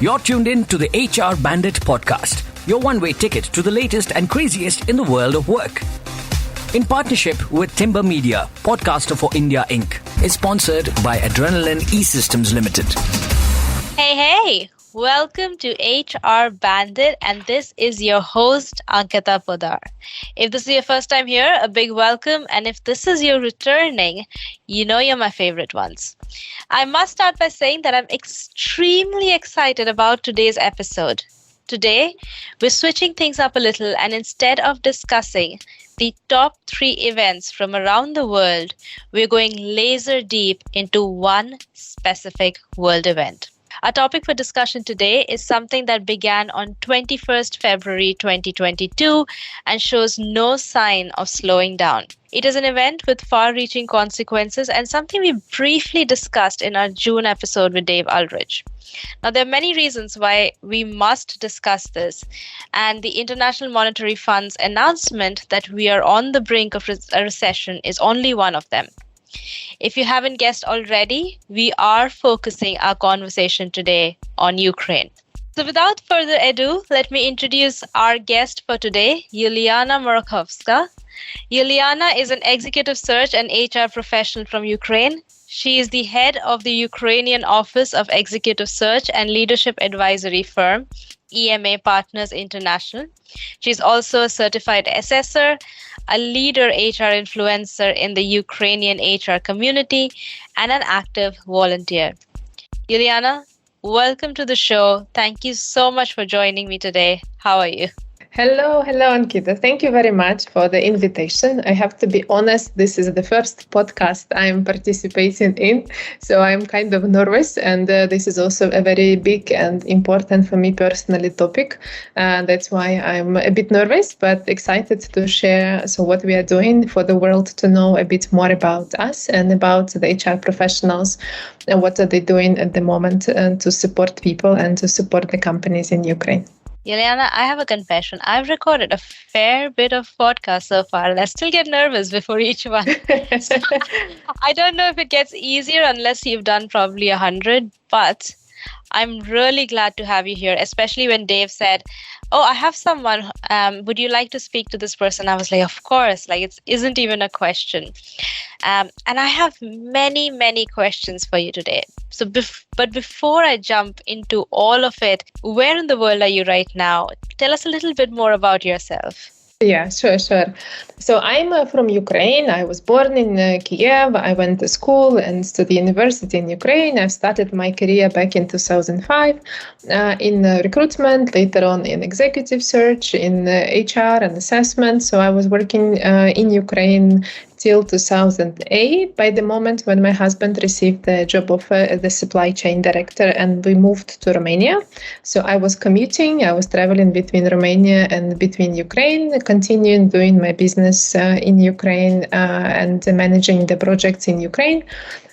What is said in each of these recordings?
You're tuned in to the HR Bandit podcast, your one-way ticket to the latest and craziest in the world of work. In partnership with Timber Media, Podcaster for India Inc. is sponsored by Adrenaline E-Systems Limited. Hey, welcome to HR Bandit, and this is your host, Ankita Podar. If this is your first time here, a big welcome, and if this is your returning, you know you're my favorite ones. I must start by saying that I'm extremely excited about today's episode. Today, we're switching things up a little, and instead of discussing the top 3 events from around the world, we're going laser deep into one specific world event. Our topic for discussion today is something that began on 21st February 2022 and shows no sign of slowing down. It is an event with far-reaching consequences and something we briefly discussed in our June episode with Dave Ulrich. Now, there are many reasons why we must discuss this, and the International Monetary Fund's announcement that we are on the brink of a recession is only one of them. If you haven't guessed already, we are focusing our conversation today on Ukraine. So without further ado, let me introduce our guest for today, Uliana Morokhovska. Uliana is an executive search and HR professional from Ukraine. She is the head of the Ukrainian Office of Executive Search and Leadership Advisory firm, EMA Partners International. She's also a certified assessor, a leader HR influencer in the Ukrainian HR community, and an active volunteer. Uliana, welcome to the show. Thank you so much for joining me today. How are you? Hello, Ankita. Thank you very much for the invitation. I have to be honest, this is the first podcast I'm participating in, so I'm kind of nervous, and this is also a very big and important for me personally topic. That's why I'm a bit nervous, but excited to share what we are doing for the world to know a bit more about us and about the HR professionals and what are they doing at the moment to support people and to support the companies in Ukraine. Uliana, I have a confession. I've recorded a fair bit of podcasts so far, and I still get nervous before each one. So, I don't know if it gets easier unless you've done probably 100, but I'm really glad to have you here, especially when Dave said, I have someone, would you like to speak to this person? I was like, of course, it isn't even a question. And I have many, many questions for you today. So, but before I jump into all of it, where in the world are you right now? Tell us a little bit more about yourself. Yeah, sure. So I'm from Ukraine. I was born in Kiev. I went to school and to the university in Ukraine. I started my career back in 2005 in recruitment, later on in executive search, in HR and assessment. So I was working in Ukraine till 2008, by the moment when my husband received the job of the supply chain director, and we moved to Romania. So I was commuting, I was traveling between Romania and between Ukraine, continuing doing my business in Ukraine and managing the projects in Ukraine.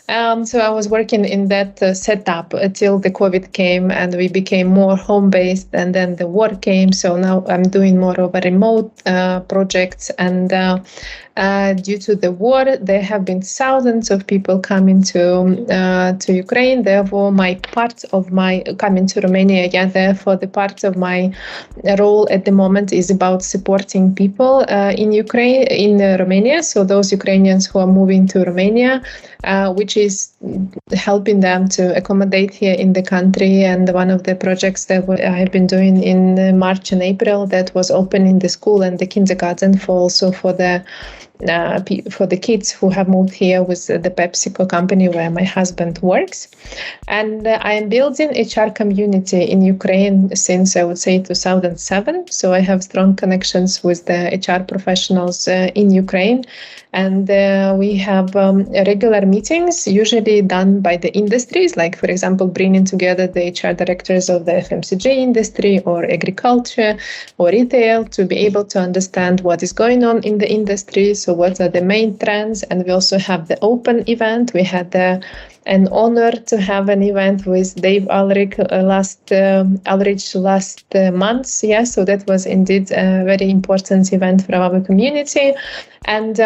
So I was working in that setup until the COVID came and we became more home-based, and then the war came. So now I'm doing more of a remote projects, and due to the war, there have been thousands of people coming to Ukraine. Therefore, my part of my coming to Romania, therefore the part of my role at the moment is about supporting people in Ukraine, in Romania. So those Ukrainians who are moving to Romania, which is helping them to accommodate here in the country. And one of the projects that I have been doing in March and April, that was opening the school and the kindergarten for the kids who have moved here with the PepsiCo company where my husband works. And I am building HR community in Ukraine since, I would say, 2007. So I have strong connections with the HR professionals in Ukraine. And we have regular meetings, usually done by the industries, like, for example, bringing together the HR directors of the FMCG industry or agriculture or retail to be able to understand what is going on in the industry. So what are the main trends? And we also have the open event. We had an honor to have an event with Dave Ulrich last month. So that was indeed a very important event for our community. And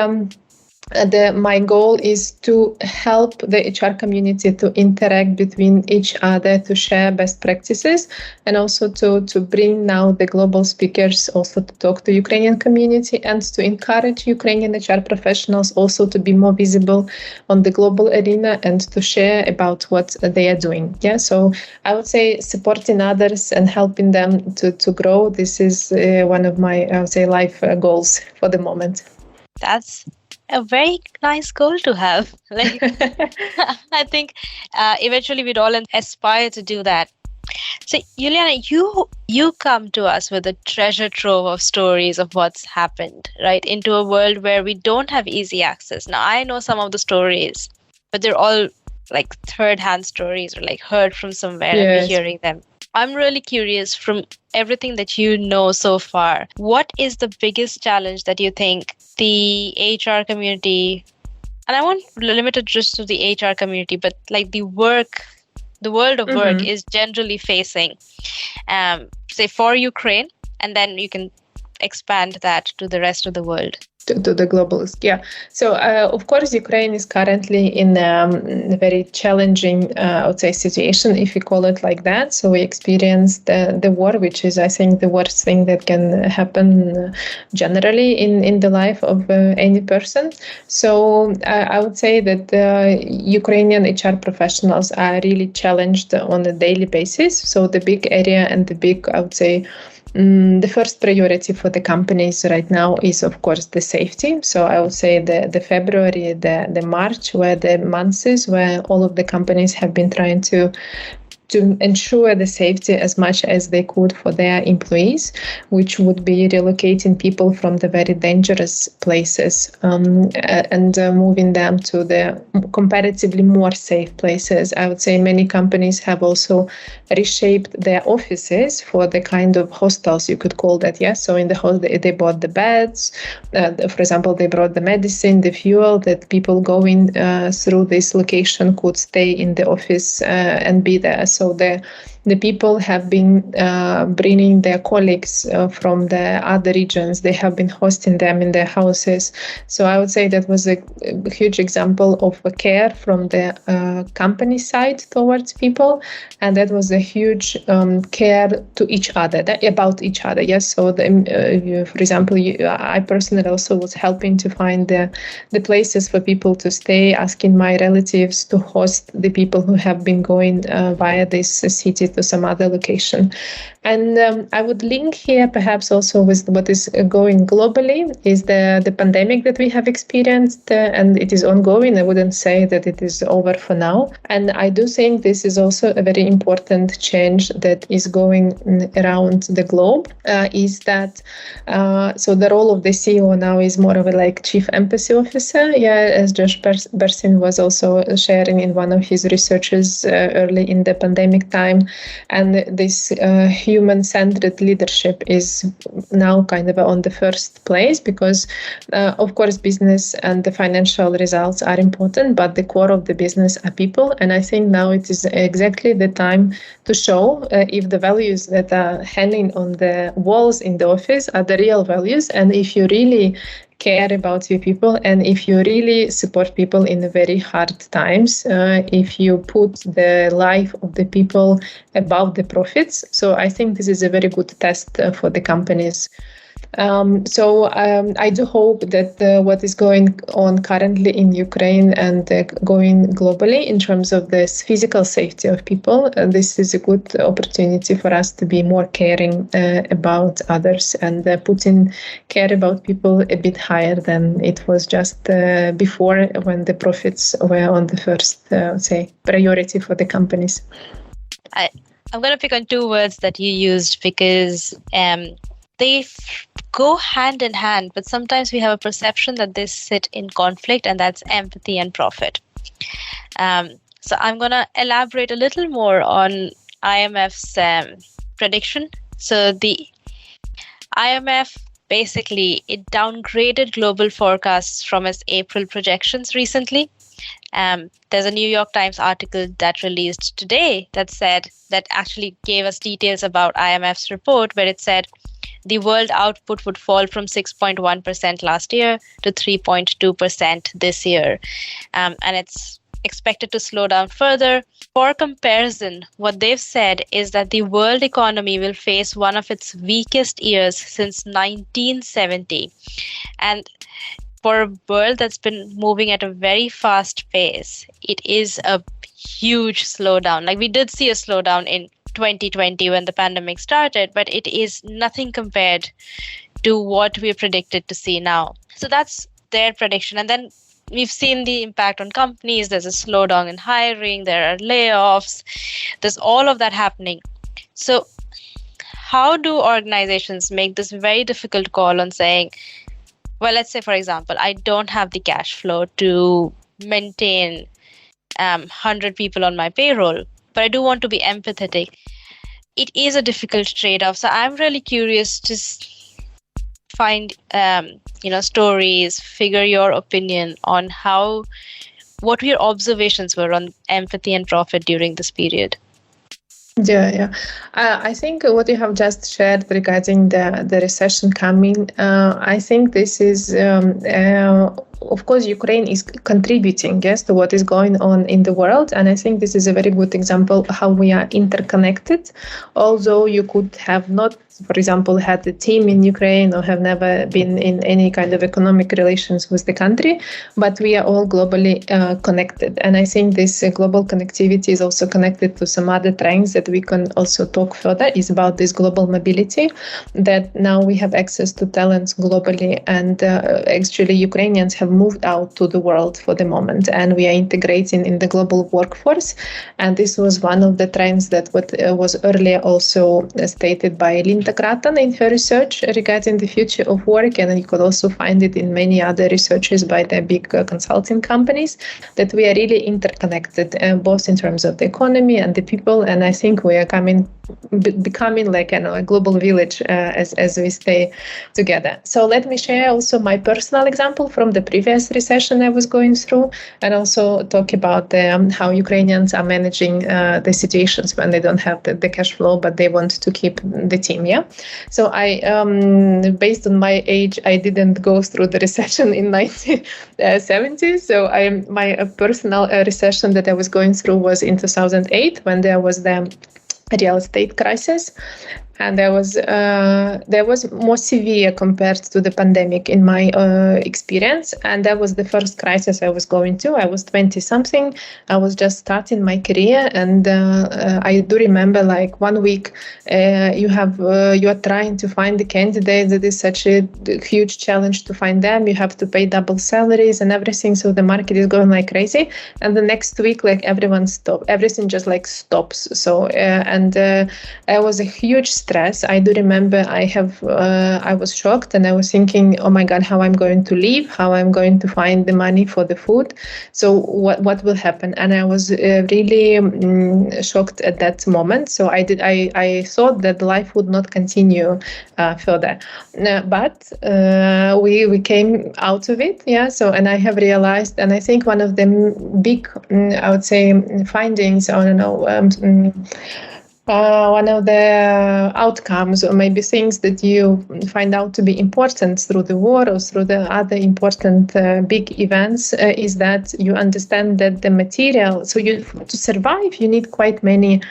my goal is to help the HR community to interact between each other, to share best practices, and also to bring now the global speakers also to talk to Ukrainian community and to encourage Ukrainian HR professionals also to be more visible on the global arena and to share about what they are doing. Yeah, so I would say supporting others and helping them to grow. This is one of my, I would say, life goals for the moment. That's a very nice goal to have. Like, I think eventually we'd all aspire to do that. So, Uliana, you come to us with a treasure trove of stories of what's happened, right, into a world where we don't have easy access. Now, I know some of the stories, but they're all like third-hand stories or like heard from somewhere and we're hearing them. I'm really curious, from everything that you know so far, what is the biggest challenge that you think the HR community, and I won't limit it just to the HR community, but like the world of work is generally facing, say for Ukraine, and then you can expand that to the rest of the world? To the globalists, yeah. So, of course, Ukraine is currently in a very challenging, I would say, situation, if we call it like that. So we experienced the war, which is, I think, the worst thing that can happen generally in the life of any person. So I would say that Ukrainian HR professionals are really challenged on a daily basis. So the big area and the big, I would say, the first priority for the companies right now is, of course, the safety. So I would say the February, the March were the months where all of the companies have been trying to ensure the safety as much as they could for their employees, which would be relocating people from the very dangerous places and moving them to the comparatively more safe places. I would say many companies have also reshaped their offices for the kind of hostels, you could call that. Yes, so in the hostel they bought the beds, for example, they brought the medicine, the fuel, that people going through this location could stay in the office and be there. So the people have been bringing their colleagues from the other regions. They have been hosting them in their houses. So I would say that was a huge example of care from the company side towards people. And that was a huge care to each other, about each other. Yes. So, for example, I personally also was helping to find the places for people to stay, asking my relatives to host the people who have been going via this city to some other location. And I would link here perhaps also with what is going globally is the pandemic that we have experienced, and it is ongoing. I wouldn't say that it is over for now. And I do think this is also a very important change that is going around the globe, is that so the role of the CEO now is more of a like chief empathy officer, as Josh Bersin was also sharing in one of his researches early in the pandemic time. And this human-centered leadership is now kind of on the first place because, of course, business and the financial results are important, but the core of the business are people. And I think now it is exactly the time to show if the values that are hanging on the walls in the office are the real values, and if you really care about your people, and if you really support people in the very hard times, if you put the life of the people above the profits. So I think this is a very good test for the companies. So I do hope that what is going on currently in Ukraine and going globally in terms of the physical safety of people, this is a good opportunity for us to be more caring about others and putting care about people a bit higher than it was just before, when the profits were on the first, priority for the companies. I'm going to pick on two words that you used because they go hand in hand, but sometimes we have a perception that they sit in conflict, and that's empathy and profit. So I'm going to elaborate a little more on IMF's prediction. So the IMF basically, it downgraded global forecasts from its April projections recently. There's a New York Times article that released today that actually gave us details about IMF's report, where it said the world output would fall from 6.1% last year to 3.2% this year. And it's expected to slow down further. For comparison, what they've said is that the world economy will face one of its weakest years since 1970. And for a world that's been moving at a very fast pace, it is a huge slowdown. Like, we did see a slowdown in 2020 when the pandemic started, but it is nothing compared to what we're predicted to see now. So that's their prediction. And then we've seen the impact on companies. There's a slowdown in hiring. There are layoffs. There's all of that happening. So how do organizations make this very difficult call on saying, well, let's say, for example, I don't have the cash flow to maintain 100 people on my payroll, but I do want to be empathetic. It is a difficult trade-off. So I'm really curious to find, stories, figure your opinion on what your observations were on empathy and profit during this period. Yeah. I think what you have just shared regarding the recession coming, I think this is, of course, Ukraine is contributing, to what is going on in the world. And I think this is a very good example how we are interconnected. Although you could have not, for example, had a team in Ukraine or have never been in any kind of economic relations with the country, but we are all globally connected. And I think this global connectivity is also connected to some other trends that we can also talk further, is about this global mobility, that now we have access to talents globally. And actually, Ukrainians have moved out to the world for the moment, and we are integrating in the global workforce. And this was one of the trends that was earlier also stated by Linda Grattan in her research regarding the future of work, and you could also find it in many other researches by the big consulting companies, that we are really interconnected, both in terms of the economy and the people. And I think we are becoming like a global village as we stay together. So let me share also my personal example from the previous recession I was going through, and also talk about how Ukrainians are managing the situations when they don't have the cash flow, but they want to keep the team. So I, based on my age, I didn't go through the recession in 1970s. So my personal recession that I was going through was in 2008, when there was the real estate crisis. And there was more severe compared to the pandemic in my experience. And that was the first crisis I was going to. I was 20-something. I was just starting my career. And I do remember, like, 1 week, you are trying to find the candidate. That is such a huge challenge to find them. You have to pay double salaries and everything. So the market is going like crazy. And the next week, like, everything just like stops. So, I was a huge stress. I do remember I was shocked, and I was thinking, oh my God, how I'm going to live, how I'm going to find the money for the food. So what will happen? And I was really shocked at that moment. So I thought that life would not continue further. But we came out of it. Yeah. So, and I have realized, and I think one of the big, I would say, findings, I don't know, one of the outcomes, or maybe things that you find out to be important through the war or through the other important big events, is that you understand that the material, so to survive, you need quite many,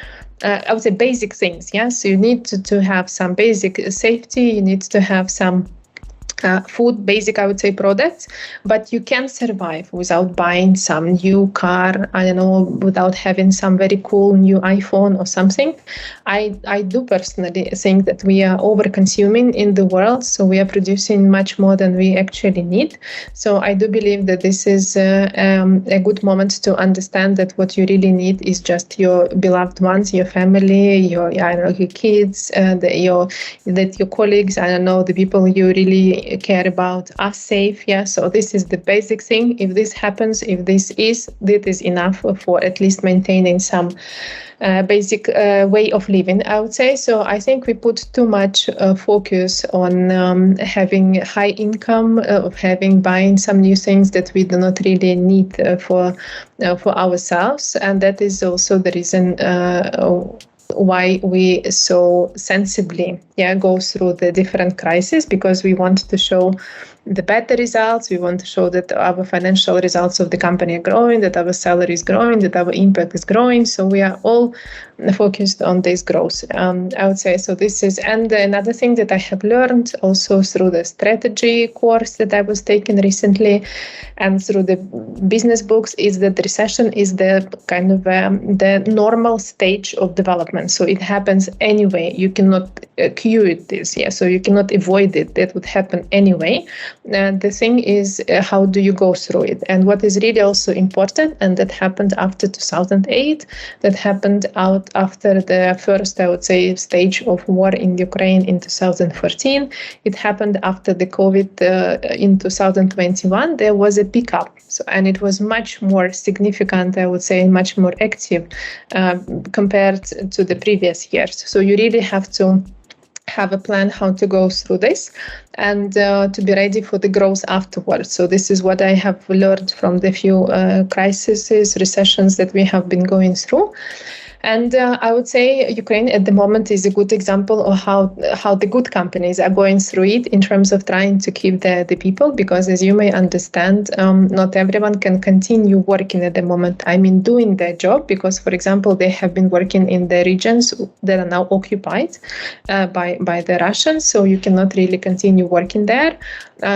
I would say, basic things. Yeah, so you need to have some basic safety, you need to have some food, basic, I would say, products, but you can survive without buying some new car, I don't know, without having some very cool new iPhone or something. I do personally think that we are over-consuming in the world, so we are producing much more than we actually need. So I do believe that this is a good moment to understand that what you really need is just your beloved ones, your family, your kids, that your colleagues, I don't know, the people you really care about are safe. Yeah, so this is the basic thing. If this happens, if this is enough for at least maintaining some basic way of living, I would say. So I think we put too much focus on having high income, of buying some new things that we do not really need for ourselves, and that is also the reason why we so sensibly go through the different crises, because we want to show the better results. We want to show that our financial results of the company are growing, that our salary is growing, that our impact is growing. So we are all focused on this growth, I would say. So this is, and another thing that I have learned also through the strategy course that I was taking recently and through the business books, is that the recession is the kind of the normal stage of development. So it happens anyway. You cannot cure this, so you cannot avoid it. That would happen anyway. The thing is, how do you go through it? And what is really also important, and that happened after 2008, that happened out after the first, I would say, stage of war in Ukraine in 2014. It happened after the COVID in 2021. There was a pickup. So, and it was much more significant, I would say, much more active compared to the previous years. So you really have to have a plan how to go through this and to be ready for the growth afterwards. So this is what I have learned from the few crises, recessions that we have been going through. And I would say Ukraine at the moment is a good example of how the good companies are going through it in terms of trying to keep the people, because as you may understand, not everyone can continue working at the moment. I mean, doing their job, because, for example, they have been working in the regions that are now occupied by the Russians, so you cannot really continue working there.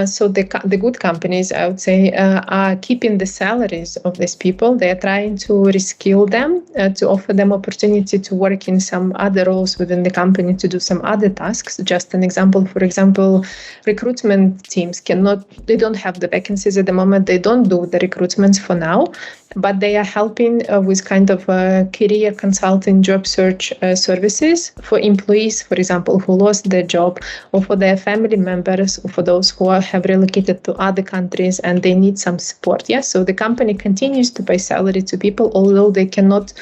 So the good companies, I would say, are keeping the salaries of these people. They are trying to reskill them, to offer them opportunity to work in some other roles within the company, to do some other tasks. Just an example, for example, recruitment teams they don't have the vacancies at the moment. They don't do the recruitments for now, but they are helping with kind of career consulting, job search services for employees, for example, who lost their job, or for their family members, or for those who have relocated to other countries and they need some support. So the company continues to pay salary to people, although they cannot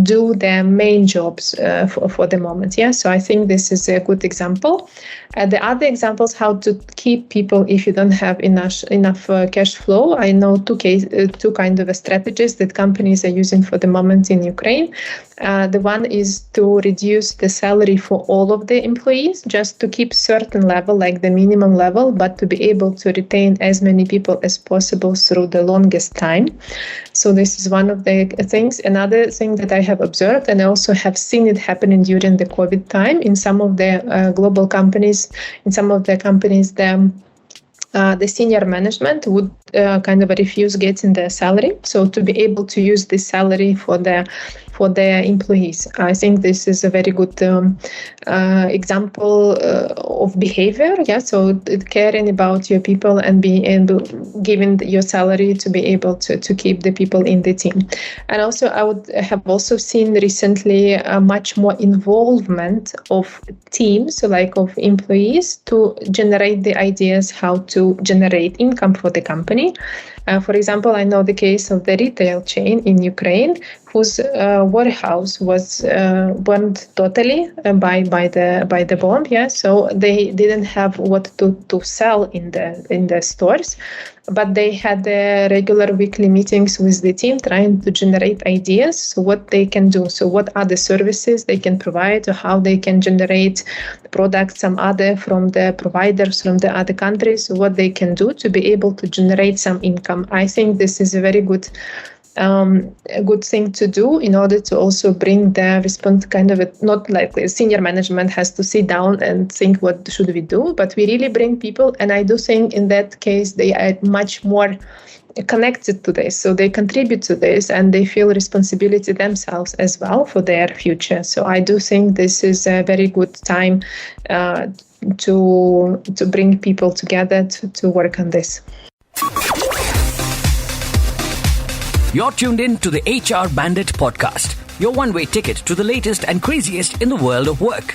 do their main jobs for the moment. So I think this is a good example. The other examples, how to keep people if you don't have enough cash flow. I know two kind of strategies that companies are using for the moment in Ukraine. The one is to reduce the salary for all of the employees, just to keep certain level, like the minimum level, but to be able to retain as many people as possible through the longest time. So this is one of the things. Another thing that I have observed, and I also have seen it happening during the COVID time in some of the global companies, in some of the companies, the senior management would kind of refuse getting their salary. So to be able to use this salary for their employees. I think this is a very good example of behavior. So caring about your people and giving your salary to be able to keep the people in the team. And also I would have also seen recently much more involvement of teams, like of employees, to generate the ideas how to generate income for the company. For example, I know the case of the retail chain in Ukraine, whose warehouse was burned totally by the bomb. So they didn't have what to sell in the stores, but they had regular weekly meetings with the team, trying to generate ideas, so what they can do, so what other services they can provide, or how they can generate products, some other from the providers from the other countries, so what they can do to be able to generate some income. I think this is a very good a good thing to do in order to also bring the response, kind of not like the senior management has to sit down and think what should we do, but we really bring people. And I do think in that case they are much more connected to this, so they contribute to this and they feel responsibility themselves as well for their future. So I do think this is a very good time to bring people together to work on this. You're tuned in to the HR Bandit podcast, your one-way ticket to the latest and craziest in the world of work.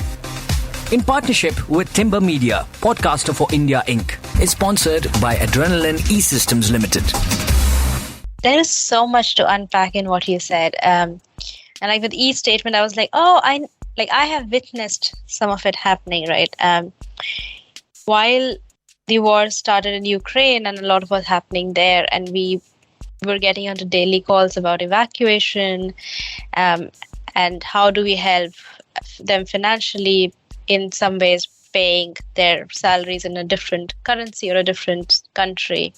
In partnership with Timber Media, podcaster for India Inc. is sponsored by Adrenaline E-Systems Limited. There is so much to unpack in what you said. And like with each statement, I was like, I have witnessed some of it happening, right? While the war started in Ukraine and a lot was happening there, and we were getting onto daily calls about evacuation and how do we help them financially in some ways paying their salaries in a different currency or a different country.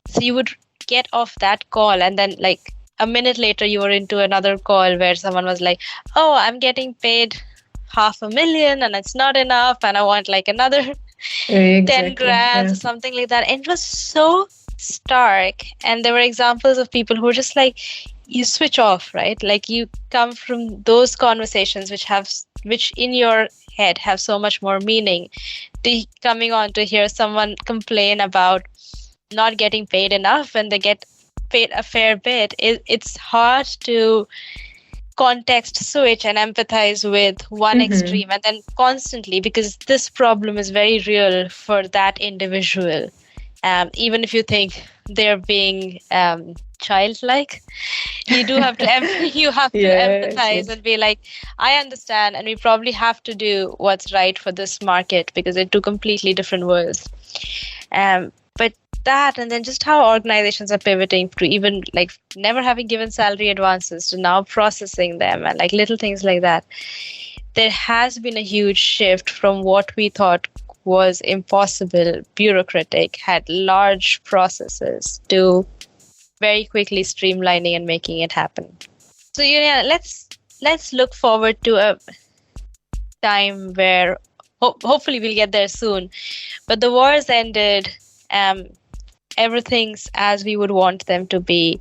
So you would get off that call, and then like a minute later you were into another call where someone was like, oh, I'm getting paid $500,000 and it's not enough, and I want like another Exactly. 10 grand or something like that. And it was so stark. And there were examples of people who were just like, you switch off, right? Like you come from those conversations which in your head have so much more meaning, to coming on to hear someone complain about not getting paid enough when they get paid a fair bit. It's hard to context switch and empathize with one extreme and then constantly, because this problem is very real for that individual. Even if you think they're being childlike, you do have to empathize and be like, I understand, and we probably have to do what's right for this market because they're two completely different worlds. But that, and then just how organizations are pivoting to even like never having given salary advances to now processing them, and like little things like that. There has been a huge shift from what we thought was impossible, bureaucratic, had large processes, to very quickly streamlining and making it happen. So Uliana, let's look forward to a time where hopefully we'll get there soon, but the wars ended, everything's as we would want them to be.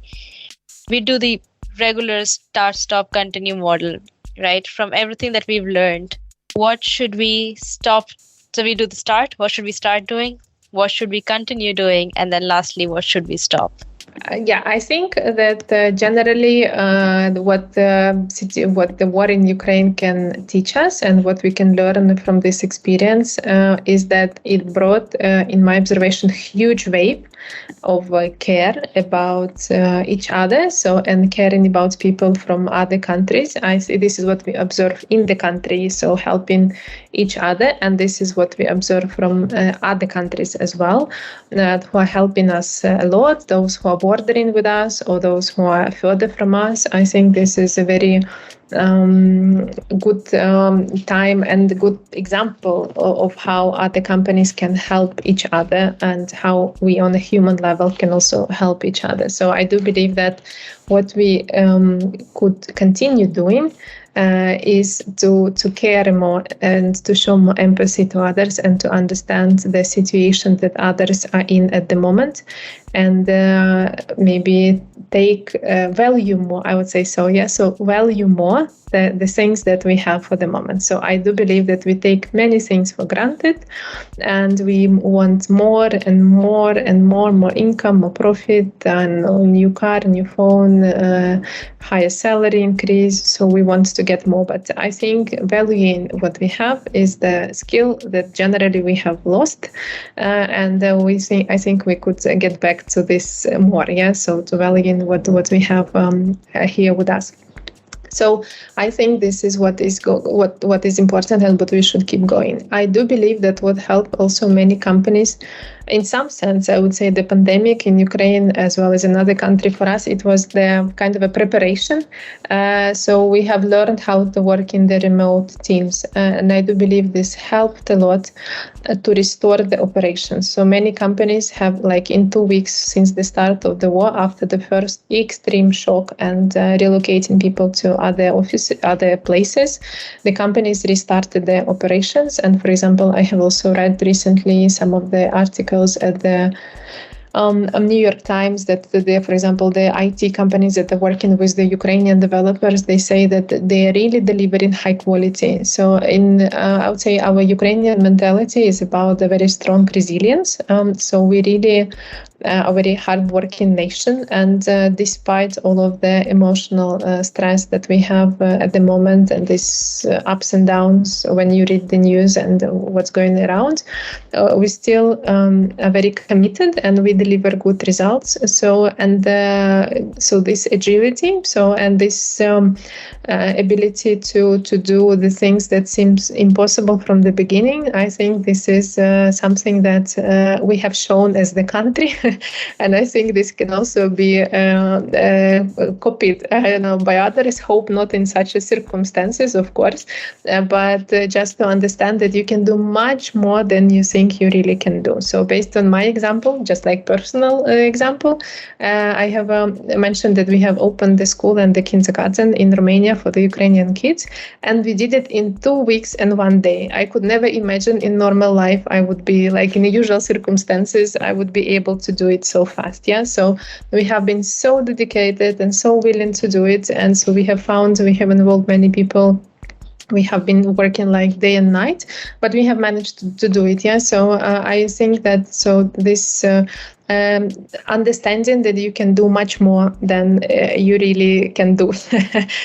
We do the regular start, stop, continue model, right? From everything that we've learned, what should we stop? So we do the start. What should we start doing? What should we continue doing? And then lastly, what should we stop? I think that generally what the war in Ukraine can teach us and what we can learn from this experience is that it brought, in my observation, huge wave of care about each other, and caring about people from other countries. I see this is what we observe in the country, so helping each other, and this is what we observe from other countries as well, who are helping us a lot, those who are bordering with us or those who are further from us. I think this is a very good time and good example of how other companies can help each other and how we on a human level can also help each other. So I do believe that what we could continue doing is to care more and to show more empathy to others and to understand the situation that others are in at the moment, and maybe take value more, I would say so. Yeah, so value more the things that we have for the moment. So I do believe that we take many things for granted, and we want more and more and more income, more profit, and a new car, a new phone, higher salary increase. So we want to get more. But I think valuing what we have is the skill that generally we have lost, and I think we could get back to this more. Yeah, so to valuing what we have here with us. So I think this is what is important and what we should keep going. I do believe that what helped also many companies, in some sense, I would say the pandemic in Ukraine as well as another country for us, it was the kind of a preparation. So we have learned how to work in the remote teams. And I do believe this helped a lot to restore the operations. So many companies have, like in 2 weeks since the start of the war, after the first extreme shock and relocating people to other places, the companies restarted their operations. And for example, I have also read recently some of the articles at the New York Times that for example, the IT companies that are working with the Ukrainian developers, they say that they are really delivering high quality. So I would say our Ukrainian mentality is about a very strong resilience. So we really a very hardworking nation, and despite all of the emotional stress that we have at the moment and these ups and downs when you read the news and what's going around, we still are very committed, and we deliver good results. So this agility, and this ability to do the things that seems impossible from the beginning. I think this is something that we have shown as the country, and I think this can also be copied, by others. Hope not in such a circumstances, of course, but just to understand that you can do much more than you think you really can do. So based on my example, just like personal example, I have mentioned that we have opened the school and the kindergarten in Romania for the Ukrainian kids, and we did it in 2 weeks and 1 day. I could never imagine in normal life I would be, like in the usual circumstances, I would be able to do it so fast. Yeah, so we have been so dedicated and so willing to do it, and so we have involved many people. We have been working like day and night, but we have managed to do it. Yeah, so I think that this understanding that you can do much more than you really can do.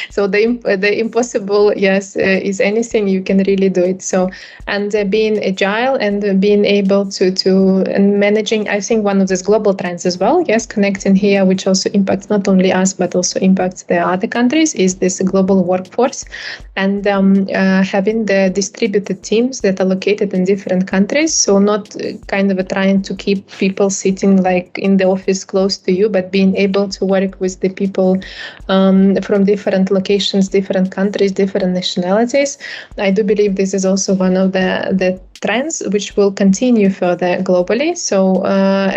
So the impossible, yes, is anything, you can really do it. So, and being agile and being able to and managing, I think one of these global trends as well, yes, connecting here, which also impacts not only us but also impacts the other countries, is this global workforce, and having the distributed teams that are located in different countries. So not kind of trying to keep people sitting like in the office close to you, but being able to work with the people from different locations, different countries, different nationalities. I do believe this is also one of the trends which will continue further globally. So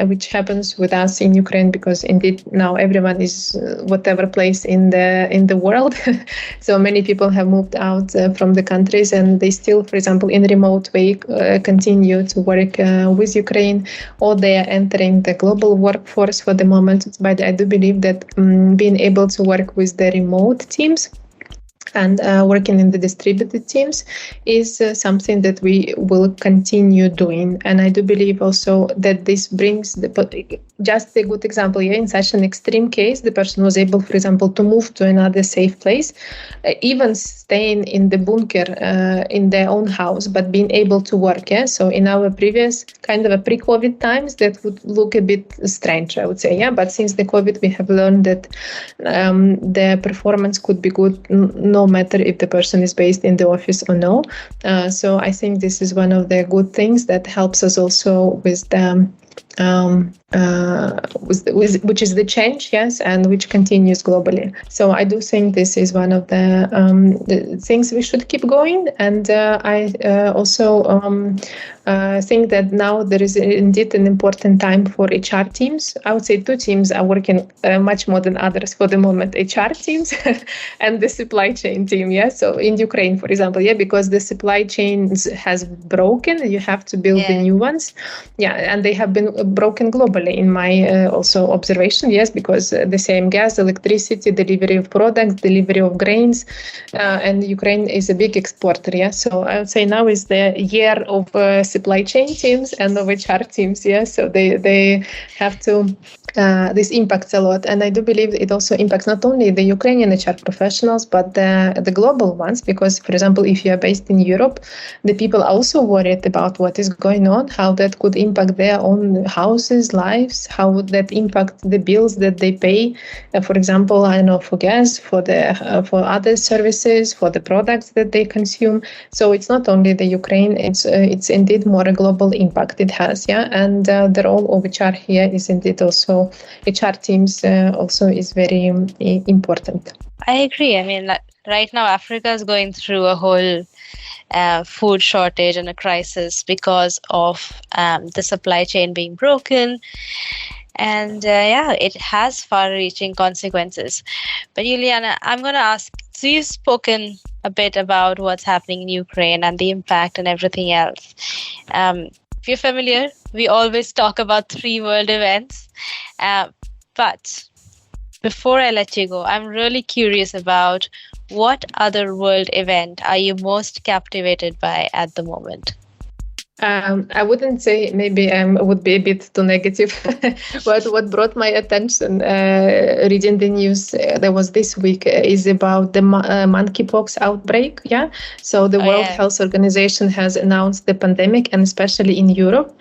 which happens with us in Ukraine, because indeed now everyone is whatever place in the world. So many people have moved out from the countries, and they still, for example, in remote way continue to work with Ukraine, or they are entering the global workforce for the moment. But I do believe that being able to work with the remote teams and working in the distributed teams is something that we will continue doing. And I do believe also that this brings just a good example. Yeah, in such an extreme case, the person was able, for example, to move to another safe place, even staying in the bunker in their own house, but being able to work. Yeah, so in our previous kind of a pre-COVID times, that would look a bit strange, I would say. Yeah, but since the COVID, we have learned that the performance could be good no matter if the person is based in the office or no. So I think this is one of the good things that helps us also with the which is the change, yes, and which continues globally. So I do think this is one of the things we should keep going. And I also think that now there is indeed an important time for HR teams. I would say two teams are working much more than others for the moment: HR teams and the supply chain team. Yeah. So in Ukraine, for example, yeah, because the supply chains has broken, you have to build the new ones. Yeah, and they have been broken globally in my also observation. Yes, because the same gas, electricity, delivery of products, delivery of grains, and Ukraine is a big exporter. Yeah, so I would say now is the year of supply chain teams and of HR teams. Yeah, so they have to. This impacts a lot, and I do believe it also impacts not only the Ukrainian HR professionals but the global ones. Because, for example, if you are based in Europe, the people are also worried about what is going on, how that could impact their own houses, lives, how would that impact the bills that they pay. For example, I know for gas, for other services, for the products that they consume. So it's not only the Ukraine; it's indeed more a global impact it has. Yeah, and the role of HR here is indeed also. HR teams also is very important. I agree. I mean, right now Africa is going through a whole food shortage and a crisis because of the supply chain being broken. And it has far-reaching consequences. But Uliana, I'm going to ask, so you've spoken a bit about what's happening in Ukraine and the impact and everything else. If you're familiar, we always talk about 3 world events. But before I let you go, I'm really curious about what other world event are you most captivated by at the moment? I wouldn't say, maybe I would be a bit too negative, but what brought my attention reading the news there was this week is about the monkeypox outbreak. Yeah, so the World Health Organization has announced the pandemic, and especially in Europe.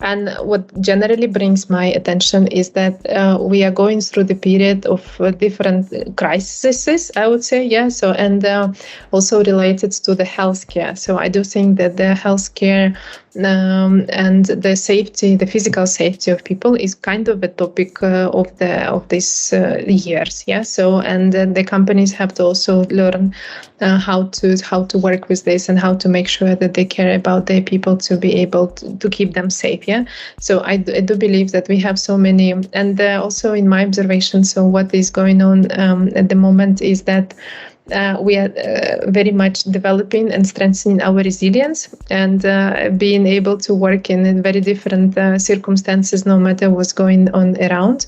And what generally brings my attention is that we are going through the period of different crises, I would say. Yeah, so and also related to the healthcare. So I do think that the healthcare and the safety, the physical safety of people, is kind of a topic of these years. Yeah. So and the companies have to also learn how to work with this and how to make sure that they care about their people to be able to keep them safe. Yeah. So I do believe that we have so many, and also in my observation, so what is going on at the moment is that we are very much developing and strengthening our resilience and being able to work in very different circumstances, no matter what's going on around.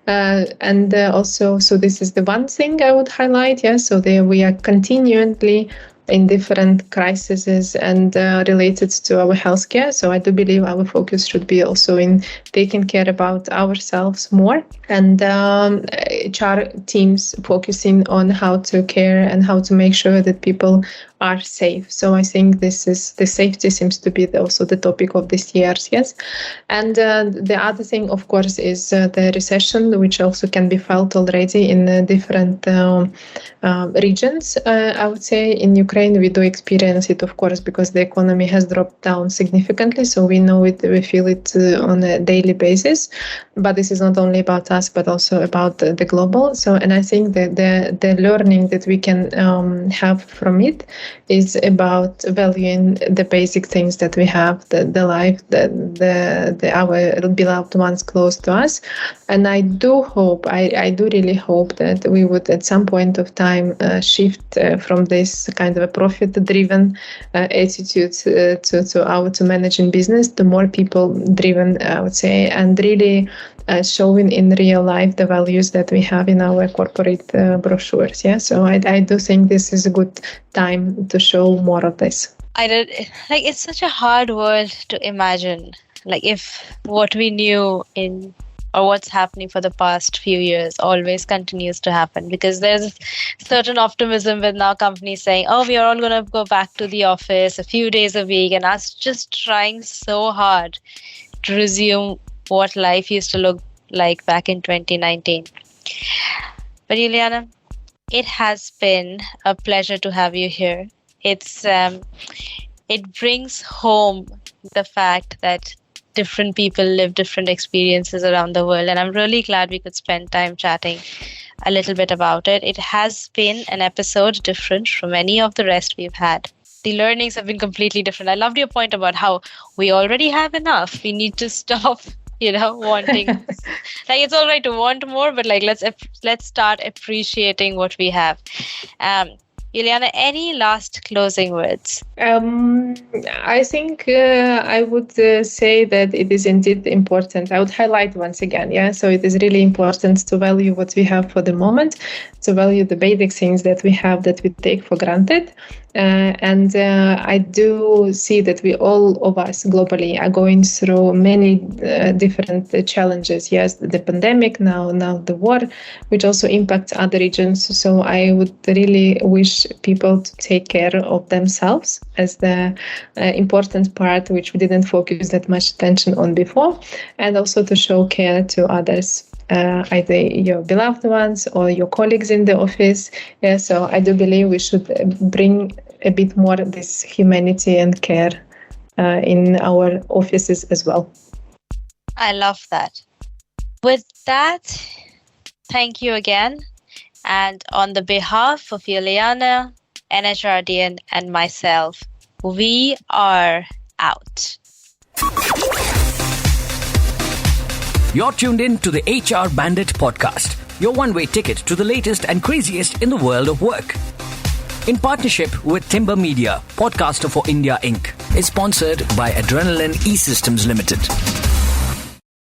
And also, so this is the one thing I would highlight. Yeah, so there we are continually in different crises and related to our healthcare. So I do believe our focus should be also in taking care about ourselves more, and HR teams focusing on how to care and how to make sure that people are safe. So I think this is the safety seems to be also the topic of this year. Yes, and the other thing, of course, is the recession, which also can be felt already in different regions. I would say in Ukraine we do experience it, of course, because the economy has dropped down significantly. So we know it, we feel it on a daily basis. But this is not only about us, but also about the global. So, and I think that the learning that we can have from it is about valuing the basic things that we have, the life, our beloved ones close to us. And I do hope, I do really hope that we would at some point of time shift from this kind of a profit-driven attitude to managing business to more people-driven, I would say, and really showing in real life the values that we have in our corporate brochures. Yeah, so I do think this is a good time to show more of this. It's such a hard world to imagine. Like if what we knew or what's happening for the past few years always continues to happen, because there's a certain optimism with now companies saying, oh, we are all going to go back to the office a few days a week, and us just trying so hard to resume what life used to look like back in 2019. But Uliana, it has been a pleasure to have you here. It brings home the fact that different people live different experiences around the world, and I'm really glad we could spend time chatting a little bit about it. It has been an episode different from any of the rest we've had. The learnings have been completely different. I loved your point about how we already have enough. We need to stop wanting like it's all right to want more, but like let's start appreciating what we have. Uliana, any last closing words? I think I would say that it is indeed important. I would highlight once again, yeah. So it is really important to value what we have for the moment, to value the basic things that we have that we take for granted. And I do see that all of us globally are going through many different challenges. Yes, the pandemic, now the war, which also impacts other regions. So I would really wish people to take care of themselves as the important part, which we didn't focus that much attention on before, and also to show care to others. Either your beloved ones or your colleagues in the office. Yeah, so I do believe we should bring a bit more of this humanity and care in our offices as well. I love that. With that, thank you again. And on the behalf of Uliana, NHRDN, and myself, we are out. You're tuned in to the HR Bandit podcast, your one-way ticket to the latest and craziest in the world of work. In partnership with Timber Media, podcaster for India Inc. is sponsored by Adrenaline E-Systems Limited.